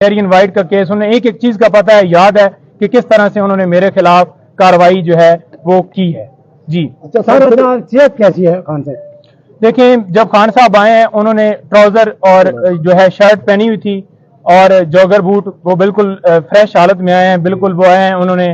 Ariane white का case, उन्हें एक एक चीज का पता है, याद है कि किस तरह से उन्होंने मेरे खिलाफ कार्रवाई जो है वो की है। जी अच्छा सर, सेहत कैसी है खान साहब? देखें, जब खान साहब आए हैं उन्होंने ट्राउजर और जो है शर्ट पहनी हुई थी और जॉगर बूट, वो बिल्कुल फ्रेश हालत में आए हैं, बिल्कुल वो आए हैं, उन्होंने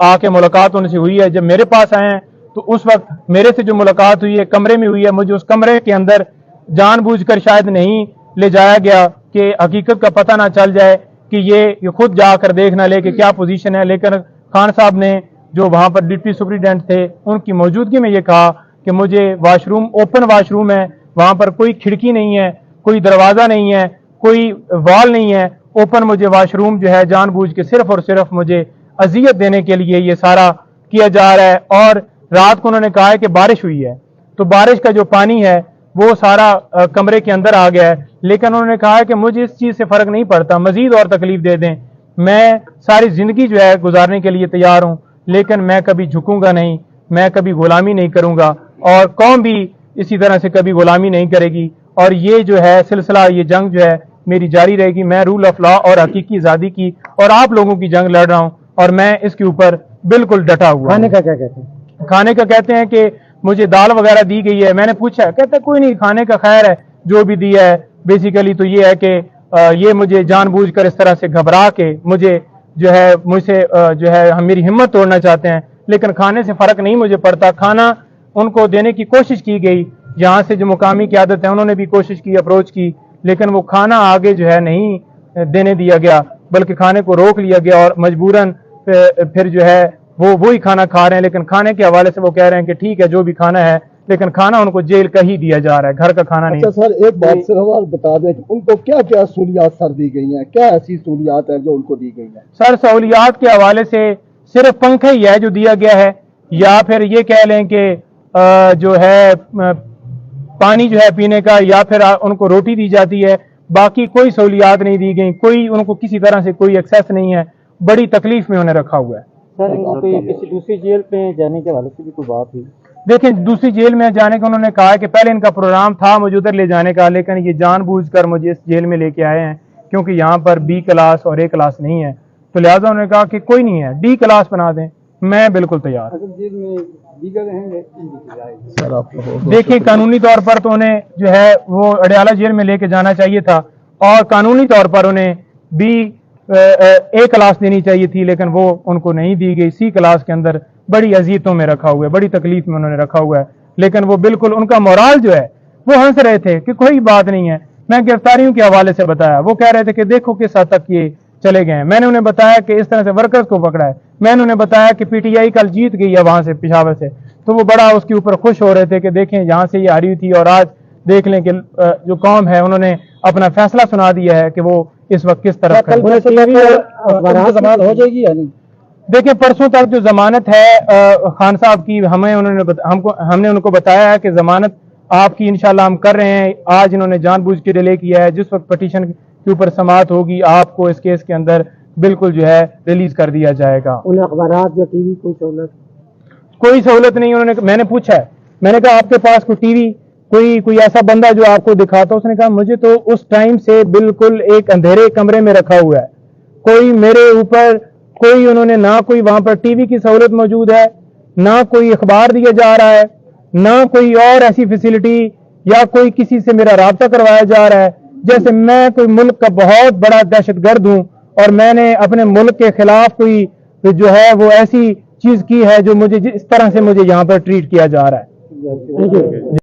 आके मुलाकात उनसे हुई है। जब मेरे पास आए हैं तो उस वक्त मेरे से जो मुलाकात हुई है कमरे में हुई है, मुझे उस कमरे के अंदर जानबूझकर शायद नहीं ले जाया गया कि हकीकत का पता ना चल जाए कि ये खुद जाकर देख ना ले कि क्या पोजीशन है। लेकिन खान साहब ने जो वहां पर डिप्टी सुपरिटेंडेंट थे उनकी मौजूदगी में ये कहा कि मुझे वाशरूम, ओपन वाशरूम है, वहां पर कोई खिड़की नहीं है, कोई दरवाजा नहीं है, कोई वॉल नहीं है, ओपन मुझे वाशरूम जो है जानबूझ के सिर्फ और सिर्फ मुझे अजियत देने के लिए ये सारा किया जा रहा है। और रात को उन्होंने कहा है कि बारिश हुई है तो बारिश का जो पानी है वो सारा कमरे के अंदर आ गया है। लेकिन उन्होंने कहा है कि मुझे इस चीज से फर्क नहीं पड़ता, मजीद और तकलीफ दे दें, मैं सारी जिंदगी जो है गुजारने के लिए तैयार हूं, लेकिन मैं कभी झुकूंगा नहीं, मैं कभी गुलामी नहीं करूंगा और कौम भी इसी तरह से कभी गुलामी नहीं करेगी। और ये जो है सिलसिला, ये जंग जो है मेरी जारी रहेगी। मैं रूल ऑफ लॉ और हकीकी आजादी की और आप लोगों की जंग लड़ रहा हूं और मैं इसके ऊपर बिल्कुल डटा हुआ। खाने का क्या कहते हैं? खाने का कहते हैं कि मुझे दाल वगैरह दी गई है। मैंने पूछा, कहते कोई नहीं, खाने का खैर है, जो भी दिया है। बेसिकली तो ये है कि ये मुझे जानबूझकर इस तरह से घबरा के मुझे जो है मुझसे जो है हम मेरी हिम्मत तोड़ना चाहते हैं, लेकिन खाने से फर्क नहीं मुझे पड़ता। खाना उनको देने की कोशिश की गई, यहाँ से जो मुकामी क़यादत है उन्होंने भी कोशिश की, अप्रोच की, लेकिन वो खाना आगे जो है नहीं देने दिया गया, बल्कि खाने को रोक लिया गया और मजबूरन फिर जो है वो वही खाना खा रहे हैं। लेकिन खाने के हवाले से वो कह रहे हैं कि ठीक है जो भी खाना है, लेकिन खाना उनको जेल का ही दिया जा रहा है, घर का खाना नहीं। अच्छा सर, एक बात सिर्फ बता दें कि उनको क्या क्या सहूलियात सर दी गई हैं, क्या ऐसी सहूलियात है जो उनको दी गई है? सर सहूलियात के हवाले से सिर्फ पंखा ही है जो दिया गया है, या फिर ये कह लें कि जो है पानी जो है पीने का, या फिर उनको रोटी दी जाती है। बाकी कोई सहूलियात नहीं दी गई, कोई उनको किसी तरह से कोई एक्सेस नहीं है। बड़ी तकलीफ में उन्हें रखा हुआ है। सर किसी दूसरी जेल पे जाने के हवाले से भी कोई बात हुई? देखें, दूसरी जेल में जाने का उन्होंने कहा है कि पहले इनका प्रोग्राम था मुझे उधर ले जाने का, लेकिन ये जानबूझकर मुझे इस जेल में लेके आए हैं क्योंकि यहाँ पर बी क्लास और ए क्लास नहीं है, तो लिहाजा उन्होंने कहा कि कोई नहीं है, डी क्लास बना दें। मैं बिल्कुल तैयार। देखिए, कानूनी तौर पर तो उन्हें जो है वो अडयाला जेल में लेके जाना चाहिए था और कानूनी तौर पर उन्हें बी ए क्लास देनी चाहिए थी, लेकिन वो उनको नहीं दी गई। सी क्लास के अंदर बड़ी अजीयतों में रखा हुआ है, बड़ी तकलीफ में उन्होंने रखा हुआ है। लेकिन वो बिल्कुल, उनका मोराल जो है वो हंस रहे थे कि कोई बात नहीं है। मैं गिरफ्तारियों के हवाले से बताया, वो कह रहे थे कि देखो किस हद तक ये चले गए हैं। मैंने उन्हें बताया कि इस तरह से वर्कर्स को पकड़ा है। मैंने उन्हें बताया कि पीटीआई कल जीत गई है वहां से, पेशावर से, तो वो बड़ा उसके ऊपर खुश हो रहे थे कि देखें यहाँ से ये हारी हुई थी और आज देख लें कि जो कौम है उन्होंने अपना फैसला सुना दिया है कि वो इस वक्त किस तरफ है। जमानत हो जाएगी या नहीं? देखिए, परसों तक जो जमानत है खान साहब की, हमने उनको बताया है कि जमानत आपकी इंशाल्लाह हम कर रहे हैं। आज इन्होंने जानबूझ के डिले किया है, जिस वक्त पटिशन के ऊपर समाअत होगी आपको इस केस के अंदर बिल्कुल जो है रिलीज कर दिया जाएगा। उन्हें अखबारात या टीवी कोई सहूलत नहीं उन्होंने। मैंने पूछा है, मैंने कहा आपके पास कोई टीवी, कोई ऐसा बंदा जो आपको दिखाता? उसने कहा मुझे तो उस टाइम से बिल्कुल एक अंधेरे कमरे में रखा हुआ है, कोई मेरे ऊपर कोई, उन्होंने ना कोई वहां पर टीवी की सहूलत मौजूद है, ना कोई अखबार दिया जा रहा है, ना कोई और ऐसी फैसिलिटी, या कोई किसी से मेरा राब्ता करवाया जा रहा है जैसे मैं कोई मुल्क का बहुत बड़ा दहशतगर्द हूं और मैंने अपने मुल्क के खिलाफ कोई जो है वो ऐसी चीज की है जो मुझे इस तरह से मुझे यहाँ पर ट्रीट किया जा रहा है।